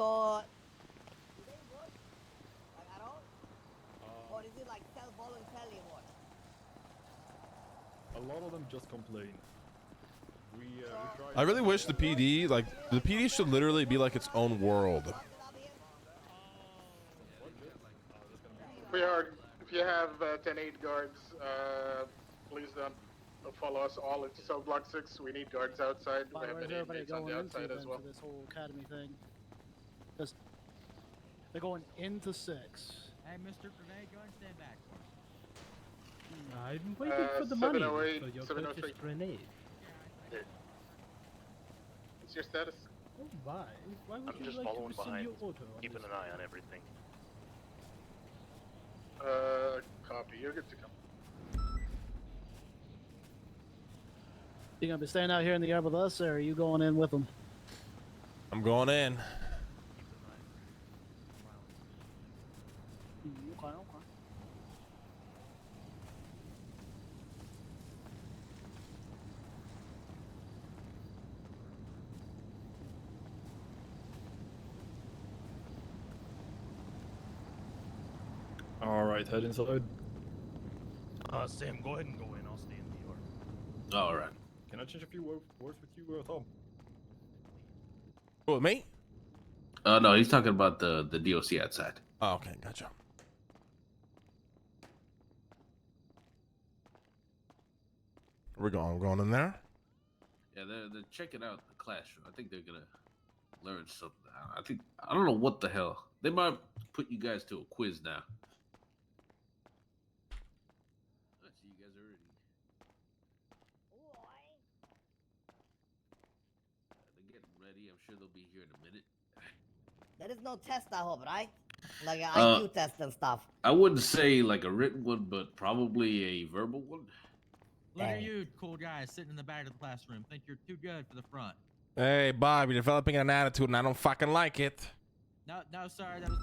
So, do they work like at all, or is it like self-voluntarily work? A lot of them just complain. We try. I really wish the PD, like, the PD should literally be like its own world. We are. If you have 10-8 guards, please don't follow us all into cell block 6. We need guards outside. We have many inmates on the outside as well. For this whole academy thing? Because they're going into 6. Hey, Mr. Grenade, go and stand back for us. I'm waiting for the money 708, for your 703. purchase grenade. What's your status? Oh my! Why would I'm you just like following to rescind behind, your order on keeping this? an eye on everything. Copy. You're good to come. You gonna be staying out here in the yard with us, or are you going in with them? I'm going in. Okay, okay. All right, head inside. Sam, go ahead and go in. I'll stay in the yard. All right. Can I change a few words with you, Tom? Who, me? No, he's talking about the DOC outside. Oh, okay, gotcha. We're going in there. Yeah, they're checking out the classroom. I think they're gonna learn something. I don't know what the hell. They might put you guys to a quiz now. I see you guys are ready. They're getting ready. I'm sure they'll be here in a minute. There is no test, I hope, right? Like an IQ test and stuff. I wouldn't say like a written one, but probably a verbal one. Look at you, cool guys, sitting in the back of the classroom. Think you're too good for the front. Hey, Bob, you're developing an attitude, and I don't fucking like it. No, sir. That was.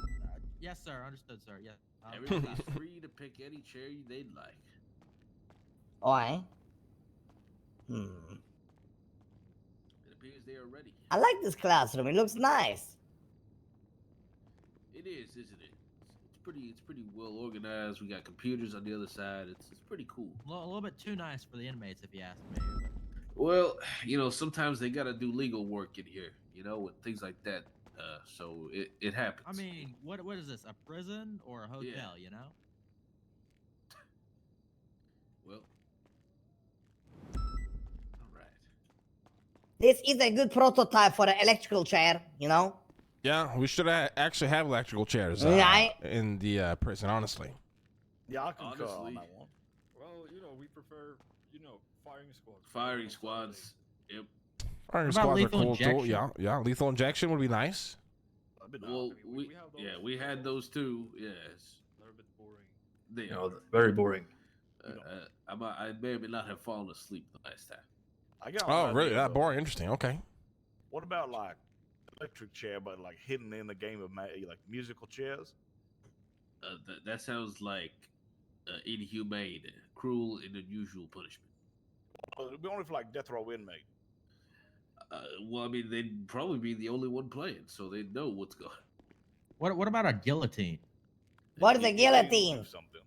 Yes, sir. Understood, sir. Yeah. Everybody's free to pick any chair they'd like. Why? It appears they are ready. I like this classroom. It looks nice. It is, isn't it? It's pretty well organized. We got computers on the other side. It's pretty cool. A little bit too nice for the inmates, if you ask me. Well, sometimes they gotta do legal work in here, with things like that. So it happens. I mean, what is this? A prison or a hotel? Yeah. Well, all right. This is a good prototype for an electrical chair, Yeah, we should actually have electrical chairs Right. in the prison, honestly. Yeah, I can call on Honestly. that one. Well, we prefer, firing squads. Firing squads. Yep. Firing What about squads are lethal cool too. injection? Yeah, lethal injection would be nice. Well, we had those too. Yes. A little bit boring. They Very boring. I may or may not have fallen asleep the last time. I got Oh, an really? idea, That though. boring? Interesting. Okay. What about like electric chair, but like hidden in the game of like musical chairs? That sounds like inhumane, cruel, and unusual punishment. It'd be only for like death row inmate. Well, I mean, they'd probably be the only one playing, so they'd know what's going. What about a guillotine? What is a guillotine? Something.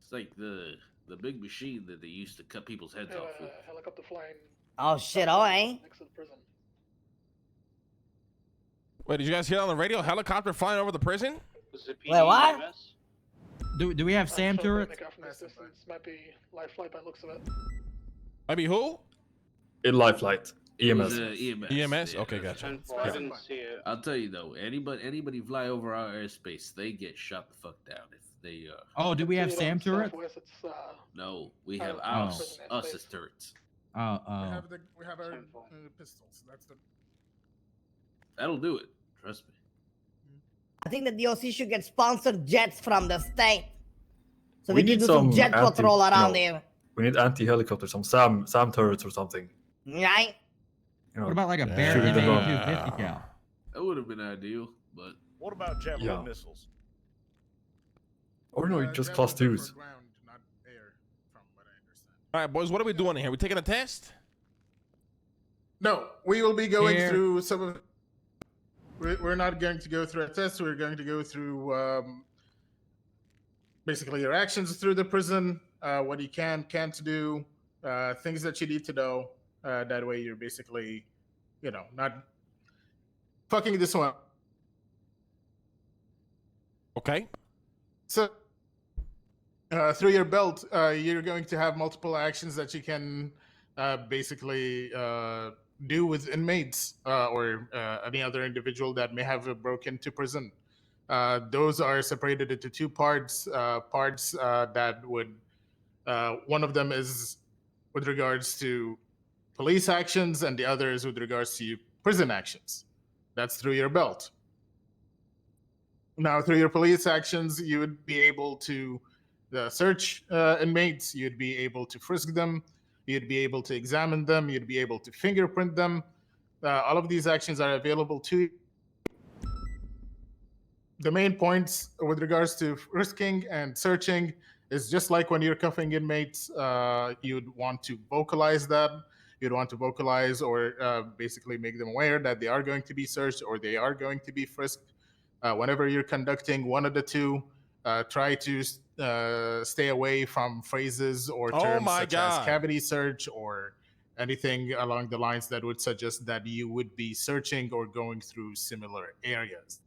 It's like the big machine that they used to cut people's heads off with. Helicopter flying Oh shit, alright. next to the prison. Wait, did you guys hear on the radio? Helicopter flying over the prison? Wait, what? Do we have Sam turrets? From this distance. Might be life flight by the looks of it. Maybe who? In life flight. It was, EMS. EMS. EMS? yeah, Okay, that's gotcha. right. I'll tell you though, anybody fly over our airspace, they get shot the fuck down if they. Oh, do we have Sam turrets? Southwest, it's, No, we have Oh. us as turrets. Oh. we have our pistols. That's the. That'll do it. Trust me. I think the DOC should get sponsored jets from the state. So We we can need do some some jet patrol around no. here. We need anti-helicopter, some SAM turrets or something. Right? What about like a Bear Shooting them down. M250 cal? That would have been ideal, but What about javelin missiles? Or no, just class twos. All right, boys, what are we doing here? We taking a test? No, we will be going Here. through some of. we're not going to go through a test. We're going to go through basically your actions through the prison, what you can't do, things that you need to know. That way, you're basically, not fucking this one. Okay. So, through your belt, you're going to have multiple actions that you can basically do with inmates or any other individual that may have broken into prison. Those are separated into two parts. That would, one of them is with regards to police actions, and the other is with regards to prison actions. That's through your belt. Now, through your police actions, you would be able to search inmates, you'd be able to frisk them, you'd be able to examine them, you'd be able to fingerprint them. All of these actions are available to you. The main points with regards to frisking and searching is just like when you're cuffing inmates, you'd want to vocalize that. You'd want to vocalize or basically make them aware that they are going to be searched or they are going to be frisked. Whenever you're conducting one of the two, try to stay away from phrases or terms such as cavity search or anything along the lines that would suggest that you would be searching or going through similar areas.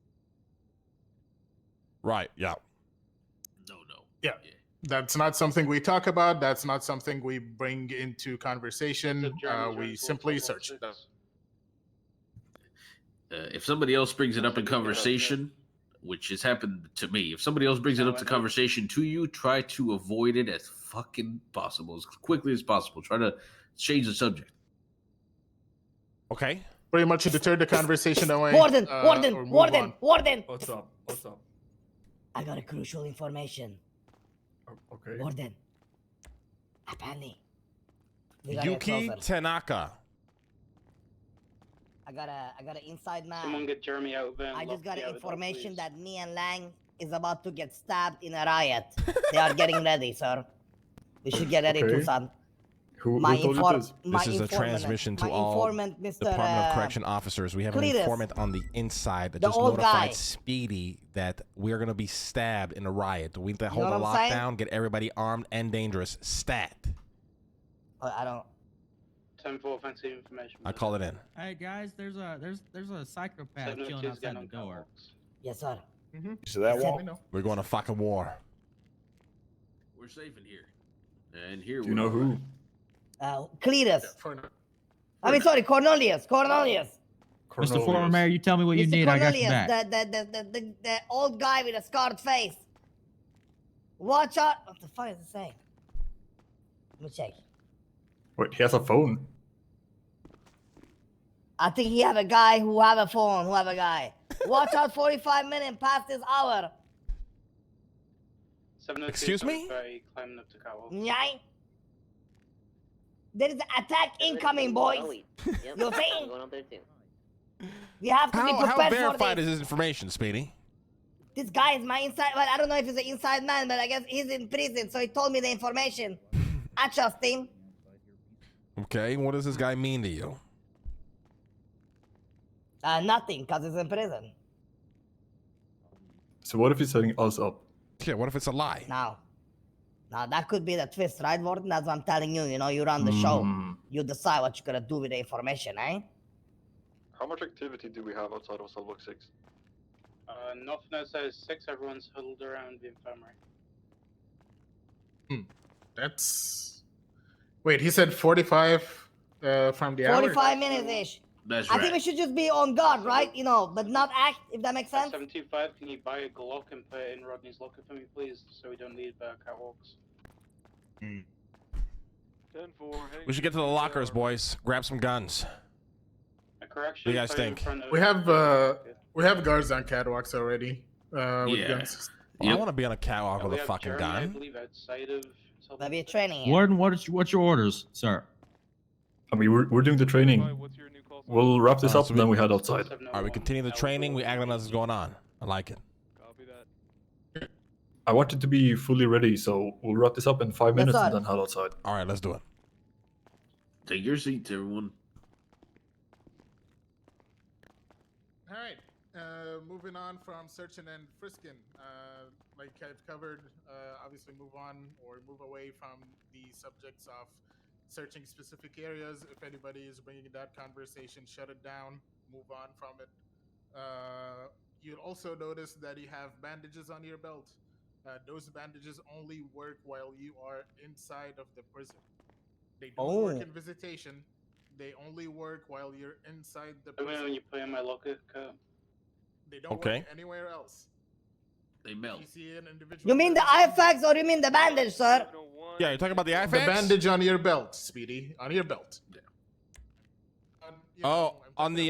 Right, yeah. No. Yeah. That's not something we talk about. That's not something we bring into conversation. We simply search. If somebody else brings it up in conversation, which has happened to me, if somebody else brings it up to conversation to you, try to avoid it as fucking possible, as quickly as possible. Try to change the subject. Okay. Pretty much to deter the conversation away. Warden! What's up? I got a crucial information. Okay. Warden. Apparently. we gotta get Yuki closer. Tanaka. I got an inside man. Someone get Jeremy out of there. I just got information that me and Lang is about to get stabbed in a riot. They are getting ready, sir. We should get ready too, son. Who told you this? This is a transmission to all Department of Correction officers. We have an informant on the inside that just notified Speedy that we're going to be stabbed in a riot. We need to hold a lockdown, get everybody armed and dangerous. Stat. I don't... 10-4 offensive information. I call it in. Hey guys, there's a psychopath chilling outside the door. Yes, sir. So that wall? We're going to fucking war. We're safe in here. And here Do you know who? Cletus. I mean, sorry, Cornelius. Mr. Former Mayor, you tell me what you need. I got your back. The old guy with a scarred face. Watch out. What the fuck is it saying? Let me check. Wait, he has a phone. I think he have a guy who have a phone, Watch out, 45 minutes past this hour. Excuse me? Nyai? There is an attack incoming, boys. You think? We have to be prepared how verified for this. is this information, Speedy? This guy is my inside. Well, I don't know if he's an inside man, but I guess he's in prison, so he told me the information. I trust him. Okay, what does this guy mean to you? Nothing, because he's in prison. So what if he's setting us up? Yeah, what if it's a lie? Now, that could be the twist, right, Warden? That's what I'm telling you. You know, you run the show. You decide what you're going to do with the information, eh? How much activity do we have outside of cell block 6? Nothing outside 6. Everyone's huddled around the infirmary. That's... Wait, he said 45 from the hour? 45 minutes-ish. That's I think we should just be on guard, right? You know, but not act, if that makes sense. 725, can you buy a Glock and put it in Rodney's locker for me, please? So we don't need catwalks. 10-4. We should get to the lockers, boys. Grab some guns. A correction. What do you guys think? We have guards on catwalks already. With guns. I want to be on a catwalk with a fucking Jeremy, I gun. believe outside of Maybe a training here. Warden, what's your orders, sir? I mean, we're doing the training. We'll wrap this up and then we head outside. All right, we continue the training. We act like nothing's going on. I like it. Copy that. I want it to be fully ready, so we'll wrap this up in 5 minutes sir. and then head outside. All right, let's do it. Take your seats, everyone. All right. moving on from searching and frisking, like I've covered, obviously move on or move away from the subjects of searching specific areas. If anybody is bringing that conversation, shut it down, move on from it. You'll also notice that you have bandages on your belt. Those bandages only work while you are inside of the prison. They don't work in visitation. They only work while you're inside the prison. When you play in my locker, They don't Okay. work anywhere else. They melt. You see an individual. You mean the IFAX or you mean the bandage, sir? Yeah, you're talking about the IFAX? The bandage on your belt, Speedy, on your belt. Yeah. Oh, on the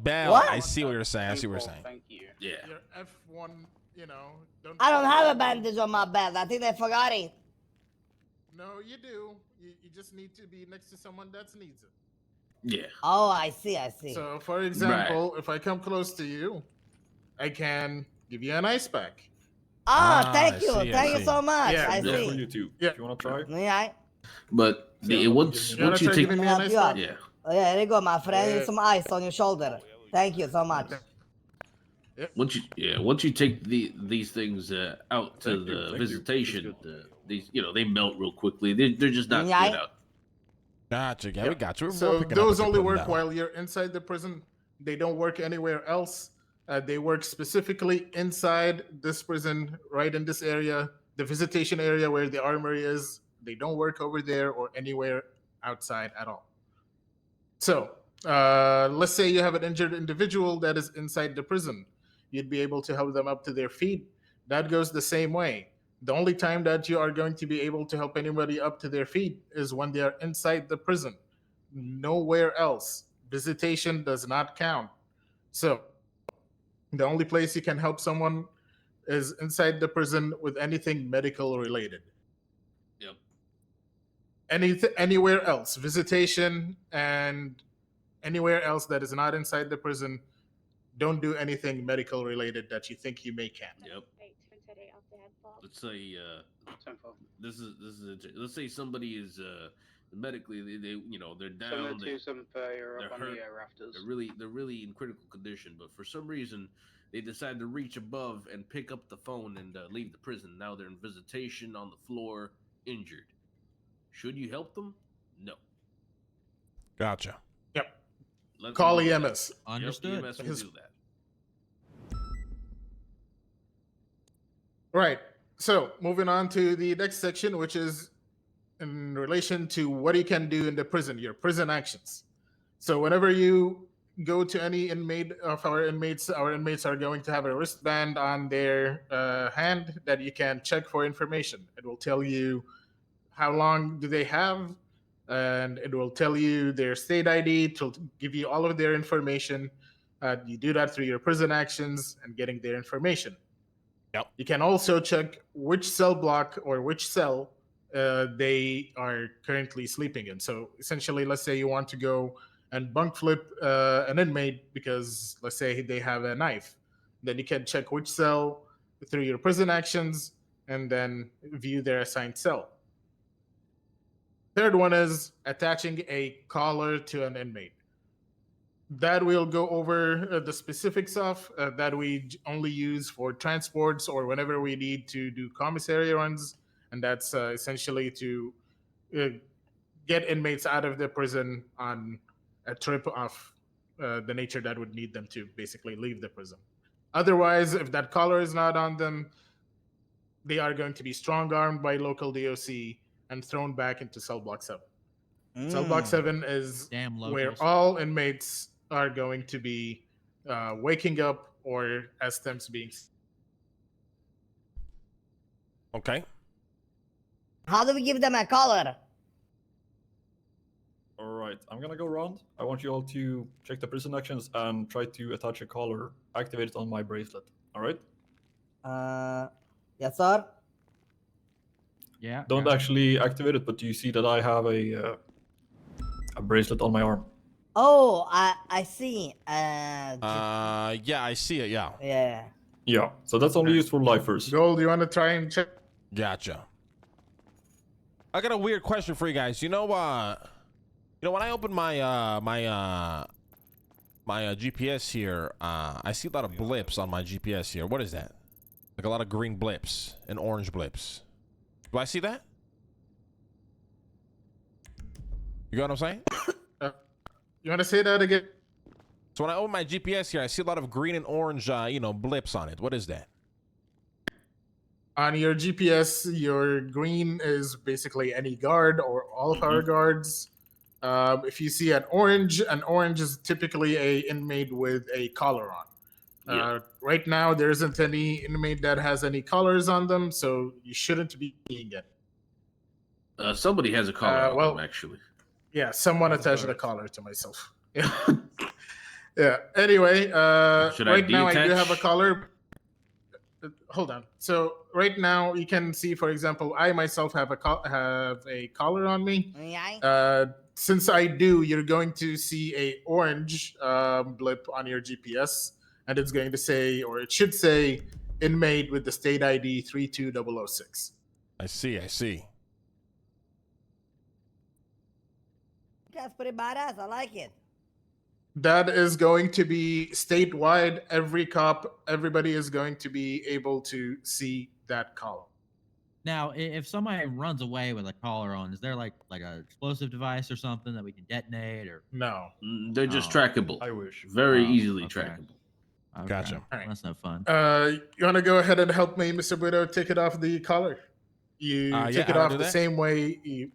bell. What? I see what you're saying. I see what you're saying. Thank you. Yeah. Your F1, I don't have a bandage on my belt. I think they forgot it. No, you do. You just need to be next to someone that needs it. Yeah. Oh, I see. So, for example, if I come close to you, I can give you an ice pack. Thank you. Thank you so much. Yeah. I Yeah, for see. you too. Yeah. If you want to try. Yeah. But once You wanna you try take giving me an ice Yeah. pack? yeah. Oh, yeah, there you go, my friend. Need some ice on your shoulder. Thank you so much. Once you take these things out to Thank you, the thank you. visitation, these they melt real quickly. They're just not Yeah. good out. Gotcha. Yeah, we got you. We're So picking up those what you're only putting work down. while you're inside the prison. They don't work anywhere else. They work specifically inside this prison, right in this area, the visitation area where the armory is. They don't work over there or anywhere outside at all. So let's say you have an injured individual that is inside the prison. You'd be able to help them up to their feet. That goes the same way. The only time that you are going to be able to help anybody up to their feet is when they are inside the prison. Nowhere else. Visitation does not count. So the only place you can help someone is inside the prison with anything medical related. Yep. Anywhere else, visitation and anywhere else that is not inside the prison, don't do anything medical related that you think you may can. Yep. Let's say let's say somebody is medically they're down. They're hurt. They're really in critical condition, but for some reason they decide to reach above and pick up the phone and leave the prison. Now they're in visitation on the floor, injured. Should you help them? No. Gotcha. Yep. Let Call them do that. EMS. Understood. Yep, EMS will do that. Right. So moving on to the next section, which is in relation to what you can do in the prison, your prison actions. So whenever you go to any inmate of our inmates are going to have a wristband on their hand that you can check for information. It will tell you how long do they have, and it will tell you their state ID to give you all of their information. You do that through your prison actions and getting their information. Yep. You can also check which cell block or which cell they are currently sleeping in. So essentially, let's say you want to go and bunk flip an inmate because let's say they have a knife. Then you can check which cell through your prison actions and then view their assigned cell. Third one is attaching a collar to an inmate. That we'll go over the specifics of that we only use for transports or whenever we need to do commissary runs, and that's essentially to get inmates out of the prison on a trip of the nature that would need them to basically leave the prison. Otherwise, if that collar is not on them, they are going to be strong-armed by local DOC and thrown back into cell block 7. Cell block 7 is where all inmates are going to be waking up or as temps being. Okay. How do we give them a collar? All right, I'm gonna go around. I want you all to check the prison actions and try to attach a collar, activate it on my bracelet. All right? Yes, sir. Yeah. Don't actually activate it, but do you see that I have a bracelet on my arm? Oh, I see. Yeah, I see it. Yeah. Yeah. Yeah. So that's only used for lifers. Gold, you want to try and check? Gotcha. I got a weird question for you guys. You know, when I open my my GPS here, I see a lot of blips on my GPS here. What is that? Like a lot of green blips and orange blips. Do I see that? You got what I'm saying? You want to say that again? So when I open my GPS here, I see a lot of green and orange, blips on it. What is that? On your GPS, your green is basically any guard or all of our guards. If you see an orange is typically a inmate with a collar on. Right now, there isn't any inmate that has any collars on them, so you shouldn't be seeing it. Somebody has a collar on them, actually. Yeah, someone attached a collar to myself. Yeah. Yeah. Anyway, right now I do have a collar. Hold on. So right now you can see, for example, I myself have a collar on me. Since I do, you're going to see a orange blip on your GPS, and it's going to say, or it should say, inmate with the state ID 32006. I see. That's pretty badass. I like it. That is going to be statewide. Everybody is going to be able to see that column. Now, if somebody runs away with a collar on, is there like an explosive device or something that we can detonate? Or no? They're just trackable. I wish. Very easily trackable. Okay. Gotcha. Right. That's no fun. You want to go ahead and help me, Mr. Widow, take it off the collar? You take it off the same way you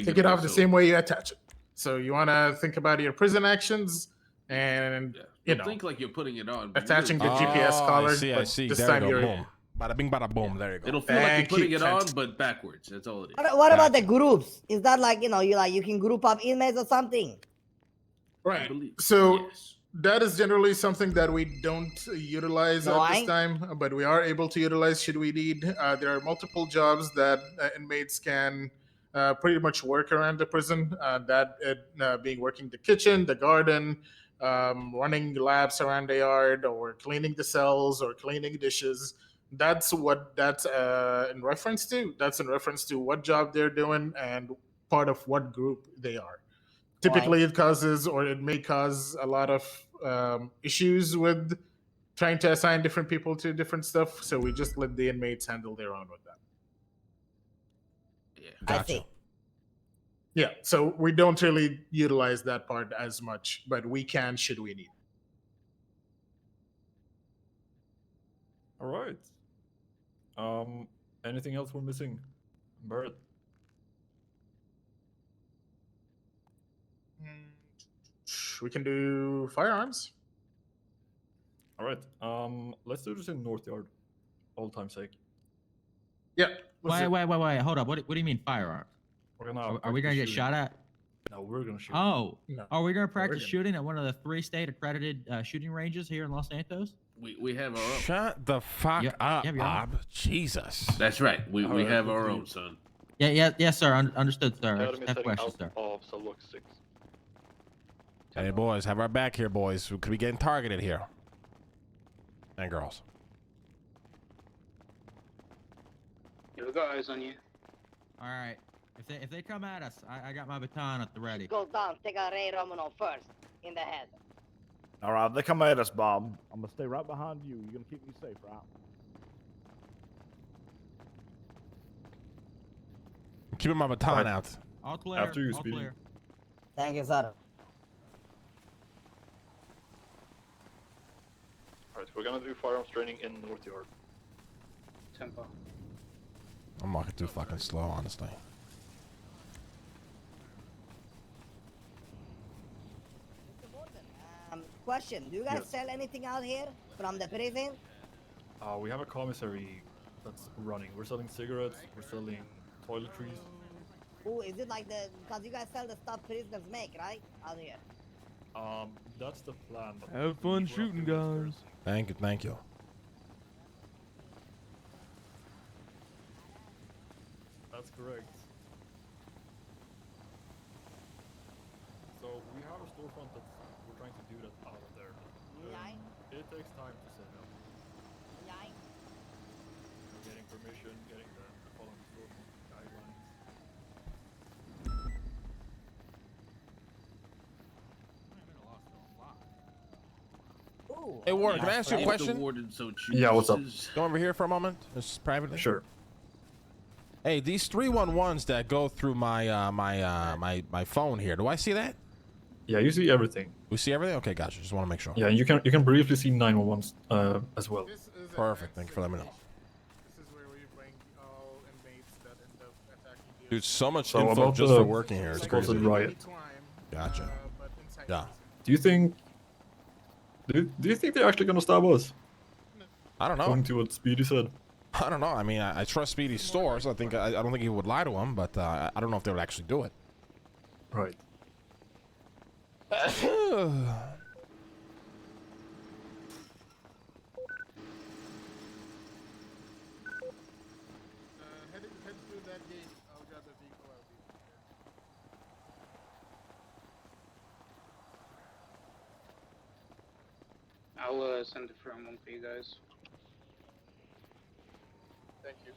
take it off the same way you attach it. So you want to think about your prison actions and think like you're putting it on. Attaching the GPS collar. I see. This there time you go. you're Boom. Bada bing, bada boom. There you go. It'll feel like you're putting it on, but backwards. That's all it is. What about the groups? Is that like you can group up inmates or something? Right. So that is generally something that we don't utilize at this time, but we are able to utilize should we need. There are multiple jobs that inmates can pretty much work around the prison. Being working the kitchen, the garden, running laps around the yard, or cleaning the cells, or cleaning dishes. That's what that's in reference to. That's in reference to what job they're doing and part of what group they are. Typically, it may cause a lot of issues with trying to assign different people to different stuff. So we just let the inmates handle their own with that. Yeah, gotcha. I see. Yeah, so we don't really utilize that part as much, but we can should we need. All right. Anything else we're missing, Barrett? We can do firearms. All right. Let's do this in North Yard, old time's sake. Yeah. Wait. Hold up. What do you mean firearms? Are we gonna get shot at? No, we're gonna shoot. Oh, are we gonna practice shooting at one of the 3 state accredited shooting ranges here in Los Santos? We have our own. Shut the fuck up, Bob. Jesus. That's right. We have our own, son. Yes, sir. Understood, sir. I just have a question, sir. Hey, boys, have our back here, boys. We could be getting targeted here. And girls. We got eyes on you. All right. If they come at us, I got my baton at the ready. Go down. Take a Ray Romano first in the head. All right, they come at us, Bob. I'm gonna stay right behind you. You're gonna keep me safe, right? I'm keeping my baton out. All clear. After you, all Speedy. clear. Thank you, sir. Alright, we're gonna do firearms training in North Yard. Tempo. I'm walking too fucking slow, honestly. Question: do you guys sell anything out here from the prison? We have a commissary that's running. We're selling cigarettes. We're selling toiletries. Ooh, is it like because you guys sell the stuff prisoners make, right? Out here. That's the plan. But Have fun shooting, guys. Thank you. That's correct. So we have a storefront that we're trying to do that out of there. It takes time to set up. Getting permission, getting the following storefront guidelines. Hey, Warren, can I ask you a If the question? warden so Yeah, what's up? chooses. Come over here for a moment, just privately. Sure. Hey, these 311s that go through my phone here. Do I see that? Yeah, you see everything. We see everything. Okay, gotcha. Just want to make sure. Yeah, you can briefly see 911s as well. This is an Perfect. Thank you for letting me know. This is where we bring all inmates that end up attacking the Dude, so much So info about just the for working here. It's supposed crazy. riot. Gotcha. Yeah. Do you think? Do you think they're actually gonna stab us? I don't know. According to what Speedy said. I don't know. I mean, I trust Speedy's stores. I don't think he would lie to him, but I don't know if they would actually do it. Right. Head through that gate. I'll grab the vehicle. I'll be there. I'll send it from one for you guys. Thank you.